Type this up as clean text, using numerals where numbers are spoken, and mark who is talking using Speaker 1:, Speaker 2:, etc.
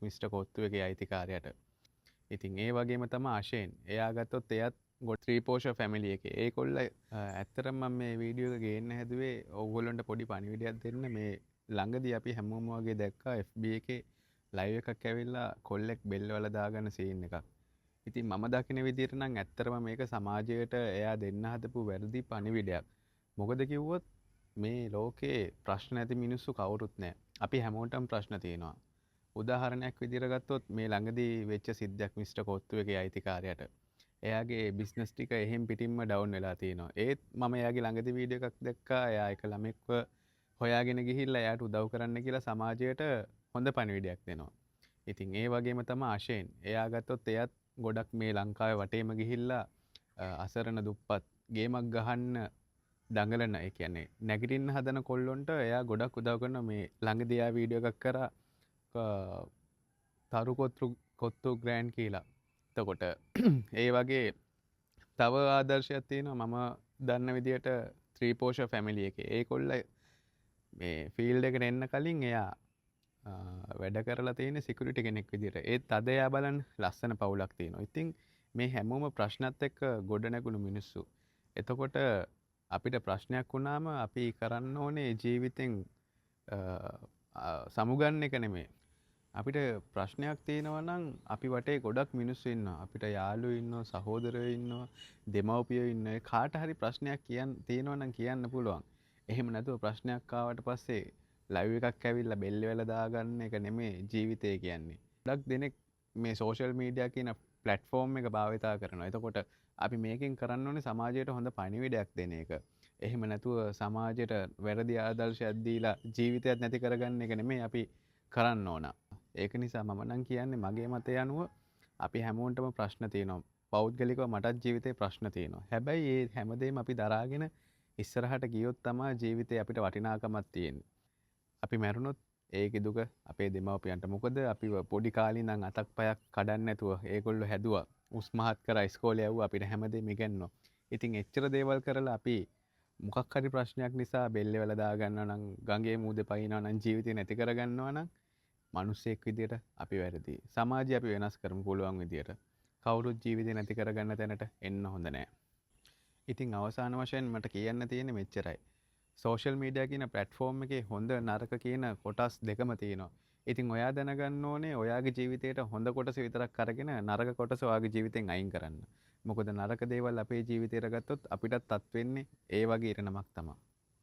Speaker 1: Mister කොත්තුවගේ අයිතිකාරයට. ඉතින් ඒ වගේම තමයි අශේන්. එයා ගත්තොත් එයත් ත්‍රීපෝෂ ෆැමිලි එකේ. ඒගොල්ලෝ ඇත්තටම මම මේ වීඩියෝ එක ගේන්න හැදුවේ ඕගොල්ලන්ට පොඩි පණිවිඩයක් දෙන්න. මේ ළඟදී අපි හැමෝම වගේ දැක්කා FB එකේ ලයිව් එකක් ඇවිල්ලා කොල්ලෙක් බෙල්ල වල දාගන්න සීන් එකක්. ඉතින් මම දකින විදිහට නම් ඇත්තටම මේක සමාජයට එයා දෙන්න හදපු වැරදි පණිවිඩයක්. මොකද කිව්වොත් මේ ලෝකේ ප්‍රශ්න ඇති මිනිස්සු කවුරුත් නැහැ. අපි හැමෝටම ප්‍රශ්න තියෙනවා. උදාහරණයක් විදිහට ගත්තොත් මේ ළඟදී වෙච්ච සිද්ධියක් මිස්ටර් කොත්තුවගේ අයිතිකාරයට. එයාගේ බිස්නස් ටික එහෙම් පිටින්ම ඩවුන් වෙලා තියෙනවා. ඒත් මම එයාගේ ළඟදී වීඩියෝ එකක් දැක්කා. එයා එක ළමෙක්ව හොයාගෙන ගිහිල්ලා එයාට උදව් කරන්න කියලා සමාජයට හොඳ පණිවිඩයක් දෙනවා. ඉතින් ඒ වගේම තමයි අශේන්. එයා ගත්තොත් එයත් ගොඩක් මේ ලංකාවේ වටේම ගිහිල්ලා අසරණ දුප්පත් ගේමක් ගහන්න දඟලන ඒ කියන්නේ නැගිටින්න හදන කොල්ලොන්ට එයා ගොඩක් උදව් කරනවා. මේ ළඟදී එයා වීඩියෝ එකක් කරා තරු කොත්තු ග්‍රෑන්ඩ් කියලා. එතකොට ඒ වගේ තව ආදර්ශයක් තියෙනවා මම දන්න විදියට ත්‍රීපෝෂ ෆැමිලි එකේ. ඒගොල්ලෝ මේ ෆීල්ඩ් එකට එන්න කලින් එයා වැඩ කරලා තියෙන සිකියුරිටි කෙනෙක් විදියට. ඒත් අද එයා බලන්න ලස්සන පවුලක් තියෙනවා. ඉතින් මේ හැමෝම ප්‍රශ්නත් එක්ක ගොඩ නැගුණු මිනිස්සු. එතකොට අපිට ප්‍රශ්නයක් වුණාම අපි කරන්න ඕනේ ජීවිතෙන් සමුගන්න එක නෙමෙයි. අපිට ප්‍රශ්නයක් තියෙනවා නම් අපි වටේ ගොඩක් මිනිස්සු ඉන්නවා. අපිට යාළුවෝ ඉන්නවා, සහෝදරයෝ ඉන්නවා, දෙමව්පියෝ ඉන්නවා. කාට හරි ප්‍රශ්නයක් තියෙනවා නම් කියන්න පුළුවන්. එහෙම නැතුව ප්‍රශ්නයක් ආවට පස්සේ ලයිව් එකක් ඇවිල්ලා බෙල්ල වෙලා දාගන්න එක නෙමෙයි ජීවිතය කියන්නේ. ගොඩක් දෙනෙක් මේ සෝෂල් මීඩියා කියන ප්ලැට්ෆෝම් එක භාවිතා කරනවා. එතකොට අපි මේකෙන් කරන්න ඕනේ සමාජයට හොඳ පණිවිඩයක් දෙන එක. එහෙම නැතුව සමාජයට වැරදි ආදර්ශයක් දීලා ජීවිතයක් නැති කරගන්න එක නෙමෙයි අපි කරන්න ඕන. ඒක නිසා මම නම් කියන්නේ මගේ මතය අනුව අපි හැමෝටම ප්‍රශ්න තියෙනවා. පෞද්ගලිකව මටත් ජීවිතේ ප්‍රශ්න තියෙනවා. හැබැයි මේ හැමදේම අපි දරාගෙන ඉස්සරහට ගියොත් තමයි ජීවිතේ අපිට වටිනාකමක් තියෙන්නේ. අපි මැරුණොත් ඒකේ දුක අපේ දෙමව්පියන්ට. මොකද අපි පොඩි කාලේ ඉඳන් අතක් පයක් කඩන්න නැතුව ඒගොල්ලෝ හැදුවා. උස්මහත් කරා ඉස්කෝලේ යවුවා අපිට හැමදේම ඉගෙනුවා. ඉතින් එච්චර දේවල් කරලා අපි මොකක් හරි ප්‍රශ්නයක් නිසා බෙල්ලේ වල දා ගන්නවා නම් ගඟේ මූදේ පයින්නවා නම් ජීවිතේ නැති කර ගන්නවා නම් මිනිස්සෙක් විදියට අපි වැරදි. සමාජය අපි වෙනස් කරමු පුළුවන් විදියට. කවුරුත් ජීවිතේ නැති කරගන්න තැනට එන්න හොඳ නැහැ. ඉතින් අවසාන වශයෙන් මට කියන්න තියෙන්නේ මෙච්චරයි. සෝෂල් මීඩියා කියන ප්ලැට්ෆෝම් එකේ හොඳ නරක කියන කොටස් දෙකම තියෙනවා. ඉතින් ඔයා දැනගන්න ඕනේ ඔයාගේ ජීවිතේට හොඳ කොටස විතරක් අරගෙන නරක කොටස ඔයාගේ ජීවිතෙන් අයින් කරන්න. මොකද නරක දේවල් අපේ ජීවිතේට ගත්තොත් අපිටත් අත් වෙන්නේ ඒ වගේ ඉරණමක් තමයි.